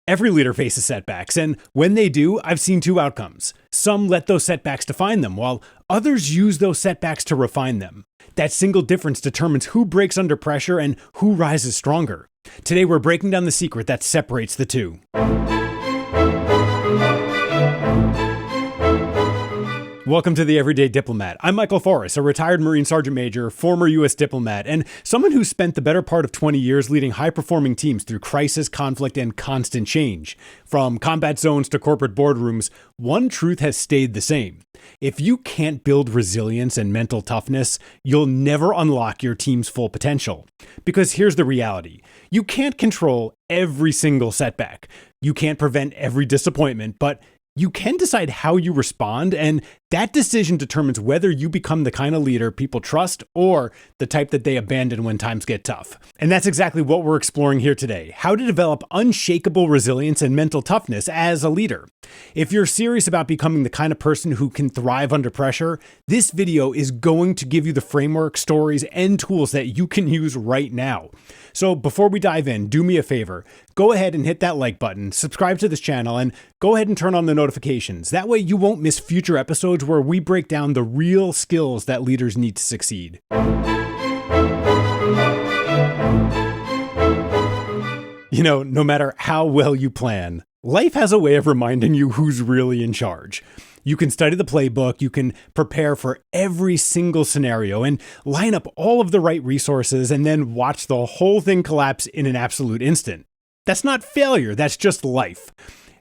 Every leader faces setbacks, and when they do, I've seen two outcomes. Some let those setbacks define them, while others use those setbacks to refine them. That single difference determines who breaks under pressure and who rises stronger. Today, we're breaking down the secret that separates the two. Welcome to the Everyday Diplomat. I'm Michael Forras, a retired Marine Sergeant Major, former U.S. diplomat, and someone who spent the better part of 20 years leading high-performing teams through crisis, conflict, and constant change. From combat zones to corporate boardrooms, one truth has stayed the same. If you can't build resilience and mental toughness, you'll never unlock your team's full potential. Because here's the reality. You can't control every single setback. You can't prevent every disappointment, but you can decide how you respond, and that decision determines whether you become the kind of leader people trust or the type that they abandon when times get tough. And that's exactly what we're exploring here today: how to develop unshakable resilience and mental toughness as a leader. If you're serious about becoming the kind of person who can thrive under pressure, this video is going to give you the framework, stories, and tools that you can use right now. So before we dive in, do me a favor. Go ahead and hit that like button, subscribe to this channel, and go ahead and turn on the notifications. That way you won't miss future episodes where we break down the real skills that leaders need to succeed. No matter how well you plan, life has a way of reminding you who's really in charge. You can study the playbook, you can prepare for every single scenario and line up all of the right resources and then watch the whole thing collapse in an absolute instant. That's not failure, that's just life.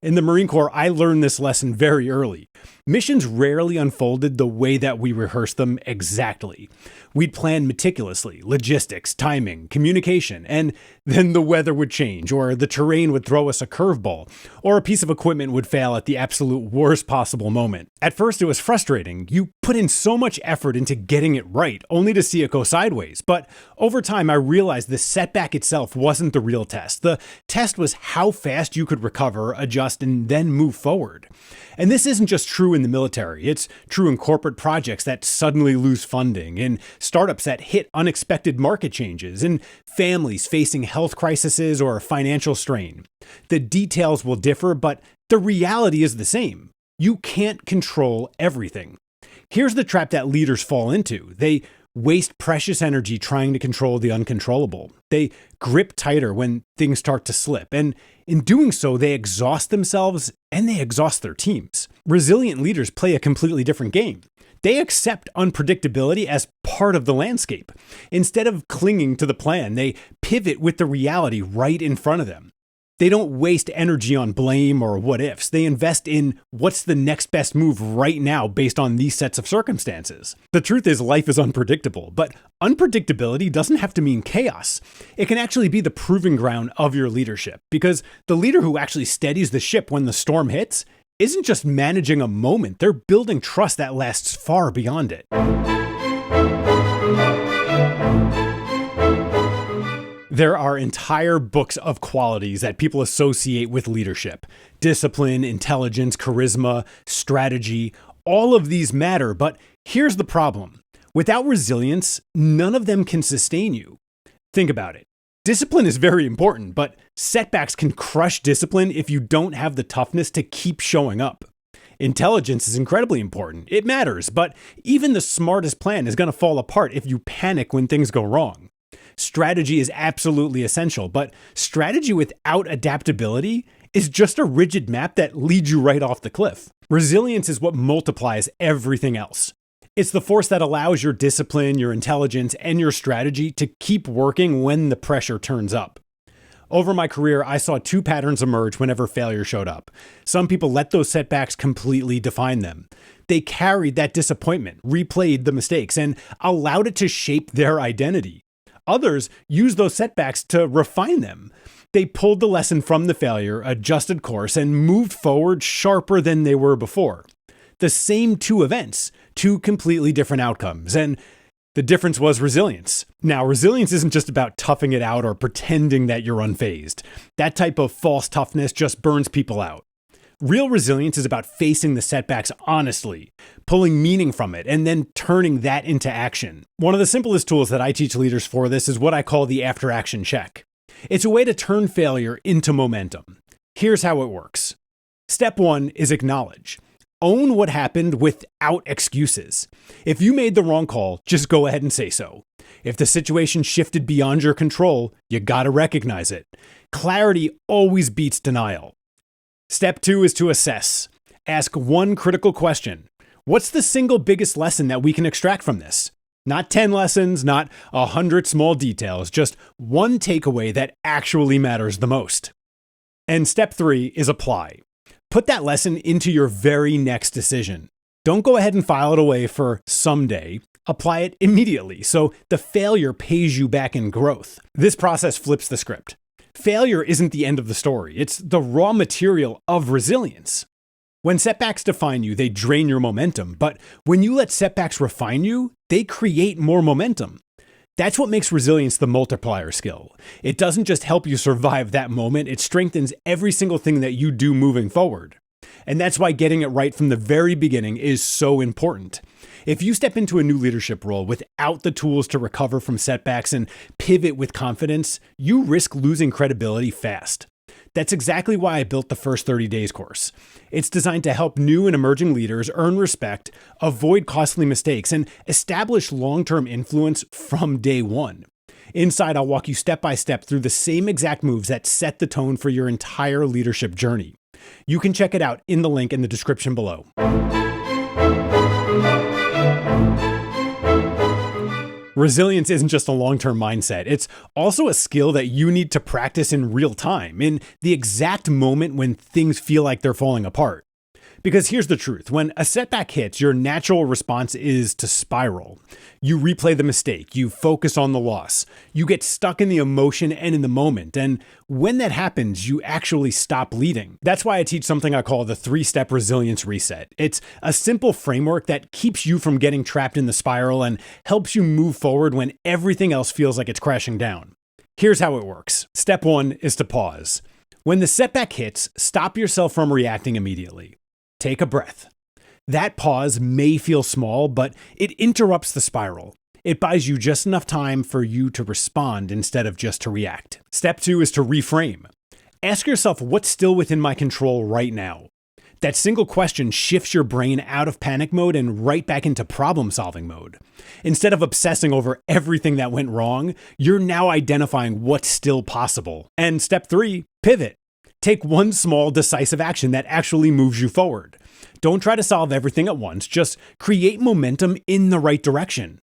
In the Marine Corps, I learned this lesson very early. Missions rarely unfolded the way that we rehearsed them exactly. We'd plan meticulously, logistics, timing, communication, and then the weather would change, or the terrain would throw us a curveball, or a piece of equipment would fail at the absolute worst possible moment. At first, it was frustrating. You put in so much effort into getting it right, only to see it go sideways. But over time, I realized the setback itself wasn't the real test. The test was how fast you could recover, adjust, and then move forward. And this isn't just true in the military. It's true in corporate projects that suddenly lose funding, in startups that hit unexpected market changes, in families facing health crises or financial strain. The details will differ, but the reality is the same. You can't control everything. Here's the trap that leaders fall into. They waste precious energy trying to control the uncontrollable. They grip tighter when things start to slip, and in doing so, they exhaust themselves and they exhaust their teams. Resilient leaders play a completely different game. They accept unpredictability as part of the landscape. Instead of clinging to the plan, they pivot with the reality right in front of them. They don't waste energy on blame or what ifs. They invest in what's the next best move right now based on these sets of circumstances. The truth is, life is unpredictable, but unpredictability doesn't have to mean chaos. It can actually be the proving ground of your leadership, because the leader who actually steadies the ship when the storm hits isn't just managing a moment, they're building trust that lasts far beyond it. There are entire books of qualities that people associate with leadership. Discipline, intelligence, charisma, strategy, all of these matter, but here's the problem. Without resilience, none of them can sustain you. Think about it. Discipline is very important, but setbacks can crush discipline if you don't have the toughness to keep showing up. Intelligence is incredibly important. It matters, but even the smartest plan is going to fall apart if you panic when things go wrong. Strategy is absolutely essential, but strategy without adaptability is just a rigid map that leads you right off the cliff. Resilience is what multiplies everything else. It's the force that allows your discipline, your intelligence, and your strategy to keep working when the pressure turns up. Over my career, I saw two patterns emerge whenever failure showed up. Some people let those setbacks completely define them. They carried that disappointment, replayed the mistakes, and allowed it to shape their identity. Others used those setbacks to refine them. They pulled the lesson from the failure, adjusted course, and moved forward sharper than they were before. The same two events, two completely different outcomes, and the difference was resilience. Now, resilience isn't just about toughing it out or pretending that you're unfazed. That type of false toughness just burns people out. Real resilience is about facing the setbacks honestly, pulling meaning from it, and then turning that into action. One of the simplest tools that I teach leaders for this is what I call the after-action check. It's a way to turn failure into momentum. Here's how it works. Step 1 is acknowledge. Own what happened without excuses. If you made the wrong call, just go ahead and say so. If the situation shifted beyond your control, you gotta recognize it. Clarity always beats denial. Step 2 is to assess. Ask one critical question. What's the single biggest lesson that we can extract from this? Not 10 lessons, not 100 small details, just one takeaway that actually matters the most. And step 3 is apply. Put that lesson into your very next decision. Don't go ahead and file it away for someday. Apply it immediately so the failure pays you back in growth. This process flips the script. Failure isn't the end of the story. It's the raw material of resilience. When setbacks define you, they drain your momentum. But when you let setbacks refine you, they create more momentum. That's what makes resilience the multiplier skill. It doesn't just help you survive that moment, it strengthens every single thing that you do moving forward. And that's why getting it right from the very beginning is so important. If you step into a new leadership role without the tools to recover from setbacks and pivot with confidence, you risk losing credibility fast. That's exactly why I built the First 30 Days course. It's designed to help new and emerging leaders earn respect, avoid costly mistakes, and establish long-term influence from day one. Inside, I'll walk you step by step through the same exact moves that set the tone for your entire leadership journey. You can check it out in the link in the description below. Resilience isn't just a long-term mindset. It's also a skill that you need to practice in real time, in the exact moment when things feel like they're falling apart. Because here's the truth. When a setback hits, your natural response is to spiral. You replay the mistake. You focus on the loss. You get stuck in the emotion and in the moment. And when that happens, you actually stop leading. That's why I teach something I call the 3-step resilience reset. It's a simple framework that keeps you from getting trapped in the spiral and helps you move forward when everything else feels like it's crashing down. Here's how it works. Step 1 is to pause. When the setback hits, stop yourself from reacting immediately. Take a breath. That pause may feel small, but it interrupts the spiral. It buys you just enough time for you to respond instead of just to react. Step 2 is to reframe. Ask yourself, what's still within my control right now? That single question shifts your brain out of panic mode and right back into problem-solving mode. Instead of obsessing over everything that went wrong, you're now identifying what's still possible. And step 3, pivot. Take one small, decisive action that actually moves you forward. Don't try to solve everything at once. Just create momentum in the right direction.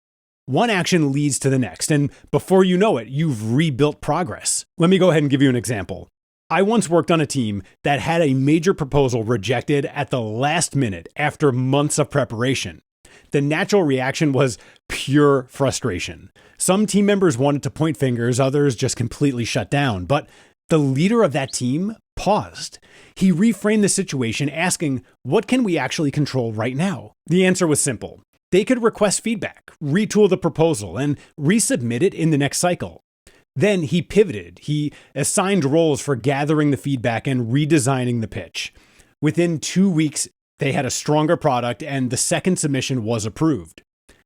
One action leads to the next, and before you know it, you've rebuilt progress. Let me go ahead and give you an example. I once worked on a team that had a major proposal rejected at the last minute after months of preparation. The natural reaction was pure frustration. Some team members wanted to point fingers, others just completely shut down, but the leader of that team paused. He reframed the situation, asking, what can we actually control right now? The answer was simple. They could request feedback, retool the proposal, and resubmit it in the next cycle. Then he pivoted. He assigned roles for gathering the feedback and redesigning the pitch. Within 2 weeks, they had a stronger product, and the second submission was approved.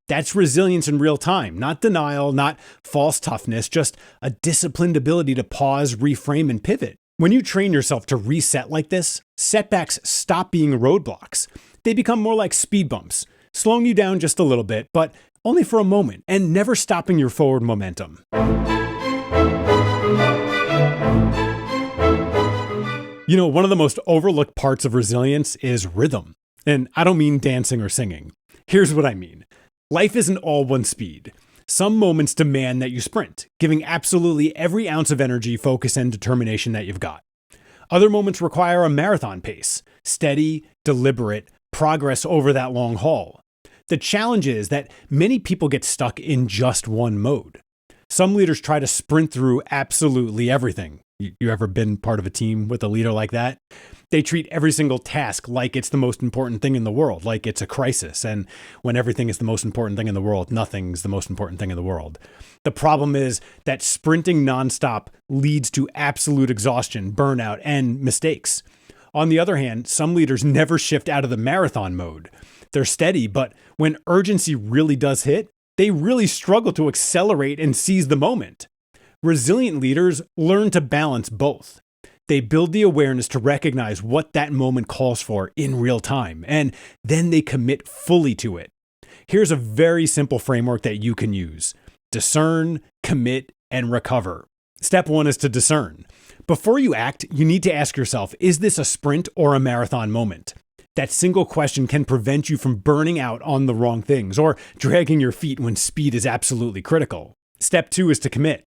That's resilience in real time, not denial, not false toughness, just a disciplined ability to pause, reframe, and pivot. When you train yourself to reset like this, setbacks stop being roadblocks. They become more like speed bumps, slowing you down just a little bit, but only for a moment, and never stopping your forward momentum. You know, one of the most overlooked parts of resilience is rhythm. And I don't mean dancing or singing. Here's what I mean. Life isn't all one speed. Some moments demand that you sprint, giving absolutely every ounce of energy, focus, and determination that you've got. Other moments require a marathon pace, steady, deliberate progress over that long haul. The challenge is that many people get stuck in just one mode. Some leaders try to sprint through absolutely everything. You ever been part of a team with a leader like that? They treat every single task like it's the most important thing in the world, like it's a crisis. And when everything is the most important thing in the world, nothing's the most important thing in the world. The problem is that sprinting nonstop leads to absolute exhaustion, burnout, and mistakes. On the other hand, some leaders never shift out of the marathon mode. They're steady, but when urgency really does hit, they really struggle to accelerate and seize the moment. Resilient leaders learn to balance both. They build the awareness to recognize what that moment calls for in real time, and then they commit fully to it. Here's a very simple framework that you can use: discern, commit, and recover. Step 1 is to discern. Before you act, you need to ask yourself, is this a sprint or a marathon moment? That single question can prevent you from burning out on the wrong things or dragging your feet when speed is absolutely critical. Step 2 is to commit.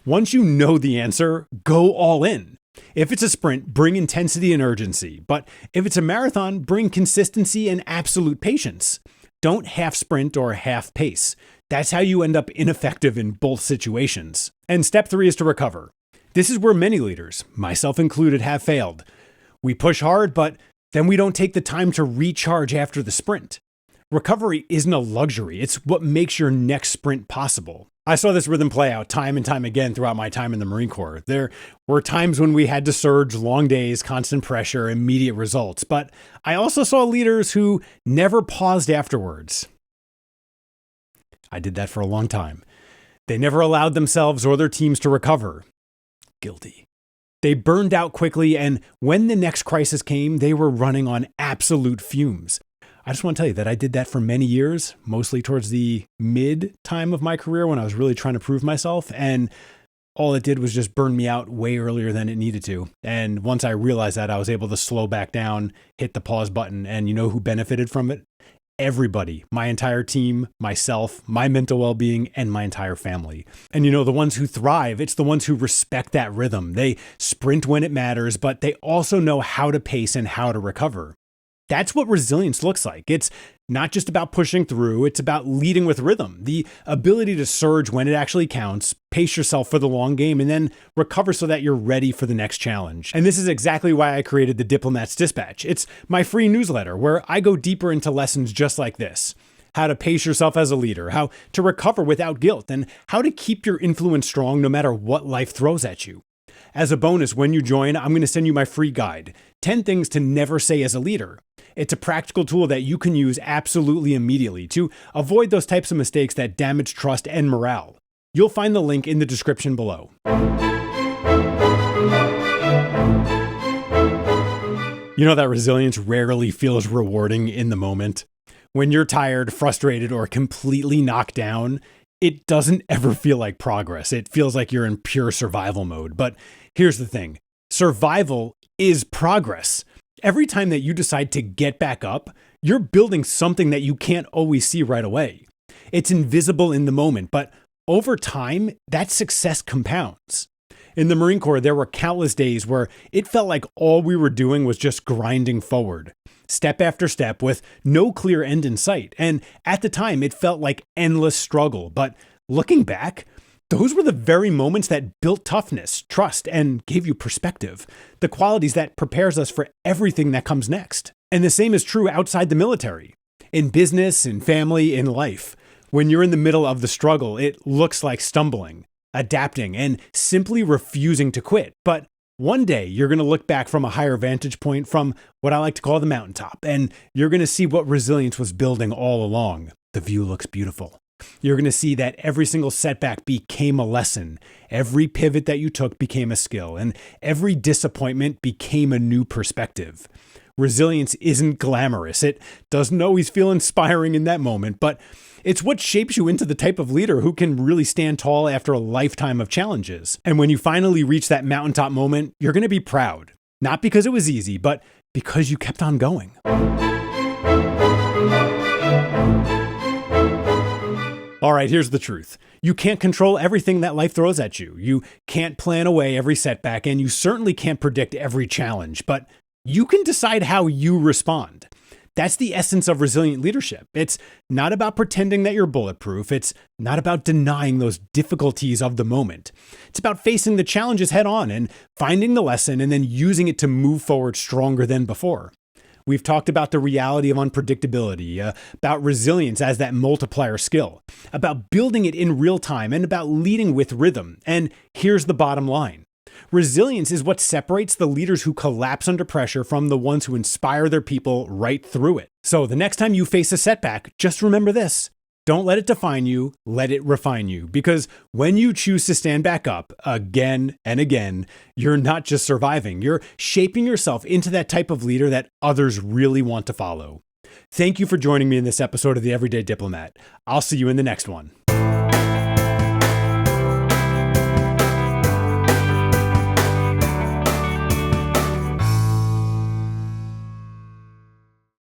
Once you know the answer, go all in. If it's a sprint, bring intensity and urgency. But if it's a marathon, bring consistency and absolute patience. Don't half sprint or half pace. That's how you end up ineffective in both situations. And step 3 is to recover. This is where many leaders, myself included, have failed. We push hard, but then we don't take the time to recharge after the sprint. Recovery isn't a luxury. It's what makes your next sprint possible. I saw this rhythm play out time and time again throughout my time in the Marine Corps. There were times when we had to surge, long days, constant pressure, immediate results. But I also saw leaders who never paused afterwards. I did that for a long time. They never allowed themselves or their teams to recover. Guilty. They burned out quickly, and when the next crisis came, they were running on absolute fumes. I just want to tell you that I did that for many years, mostly towards the mid time of my career when I was really trying to prove myself. And all it did was just burn me out way earlier than it needed to. And once I realized that, I was able to slow back down, hit the pause button. And you know who benefited from it? Everybody, my entire team, myself, my mental well-being, and my entire family. And you know, the ones who thrive, it's the ones who respect that rhythm. They sprint when it matters, but they also know how to pace and how to recover. That's what resilience looks like. It's not just about pushing through, it's about leading with rhythm, the ability to surge when it actually counts, pace yourself for the long game, and then recover so that you're ready for the next challenge. And this is exactly why I created the Diplomat's Dispatch. It's my free newsletter where I go deeper into lessons just like this: how to pace yourself as a leader, how to recover without guilt, and how to keep your influence strong no matter what life throws at you. As a bonus, when you join, I'm going to send you my free guide, 10 Things to Never Say as a Leader. It's a practical tool that you can use absolutely immediately to avoid those types of mistakes that damage trust and morale. You'll find the link in the description below. You know that resilience rarely feels rewarding in the moment. When you're tired, frustrated, or completely knocked down, it doesn't ever feel like progress. It feels like you're in pure survival mode. But here's the thing: survival is progress. Every time that you decide to get back up, you're building something that you can't always see right away. It's invisible in the moment, but over time, that success compounds. In the Marine Corps, there were countless days where it felt like all we were doing was just grinding forward, step after step, with no clear end in sight. And at the time, it felt like endless struggle. But looking back, those were the very moments that built toughness, trust, and gave you perspective, the qualities that prepares us for everything that comes next. And the same is true outside the military, in business, in family, in life. When you're in the middle of the struggle, it looks like stumbling, adapting, and simply refusing to quit. But one day you're going to look back from a higher vantage point, from what I like to call the mountaintop, and you're going to see what resilience was building all along. The view looks beautiful. You're going to see that every single setback became a lesson. Every pivot that you took became a skill, and every disappointment became a new perspective. Resilience isn't glamorous. It doesn't always feel inspiring in that moment, but it's what shapes you into the type of leader who can really stand tall after a lifetime of challenges. And when you finally reach that mountaintop moment, you're going to be proud. Not because it was easy, but because you kept on going. All right, here's the truth. You can't control everything that life throws at you. You can't plan away every setback, and you certainly can't predict every challenge, but you can decide how you respond. That's the essence of resilient leadership. It's not about pretending that you're bulletproof. It's not about denying those difficulties of the moment. It's about facing the challenges head on and finding the lesson and then using it to move forward stronger than before. We've talked about the reality of unpredictability, about resilience as that multiplier skill, about building it in real time, and about leading with rhythm. And here's the bottom line. Resilience is what separates the leaders who collapse under pressure from the ones who inspire their people right through it. So the next time you face a setback, just remember this: Don't let it define you, let it refine you. Because when you choose to stand back up again and again, you're not just surviving, you're shaping yourself into that type of leader that others really want to follow. Thank you for joining me in this episode of the Everyday Diplomat. I'll see you in the next one.